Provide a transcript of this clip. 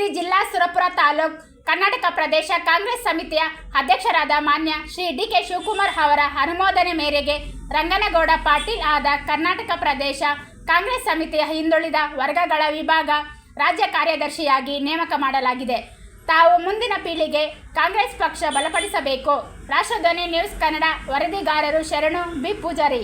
ಯಾದಗಿರಿ ಜಿಲ್ಲಾ ಸುರಪುರ ತಾಲೂಕು ಕರ್ನಾಟಕ ಪ್ರದೇಶ ಕಾಂಗ್ರೆಸ್ ಸಮಿತಿಯ ಅಧ್ಯಕ್ಷರಾದ ಮಾನ್ಯ ಶ್ರೀ ಡಿ.ಕೆ. ಶಿವಕುಮಾರ್ ಅವರ ಅನುಮೋದನೆ ಮೇರೆಗೆ ರಂಗನಗೌಡ ಪಾಟೀಲ್ ಆದ ಕರ್ನಾಟಕ ಪ್ರದೇಶ ಕಾಂಗ್ರೆಸ್ ಸಮಿತಿಯ ಹಿಂದುಳಿದ ವರ್ಗಗಳ ವಿಭಾಗ ರಾಜ್ಯ ಕಾರ್ಯದರ್ಶಿಯಾಗಿ ನೇಮಕ ಮಾಡಲಾಗಿದೆ. ತಾವು ಮುಂದಿನ ಪೀಳಿಗೆ ಕಾಂಗ್ರೆಸ್ ಪಕ್ಷ ಬಲಪಡಿಸಬೇಕು. ರಾಷ್ಟ್ರಧ್ವನಿ ನ್ಯೂಸ್ ಕನ್ನಡ ವರದಿಗಾರರು ಶರಣು ಬಿ. ಪೂಜಾರಿ.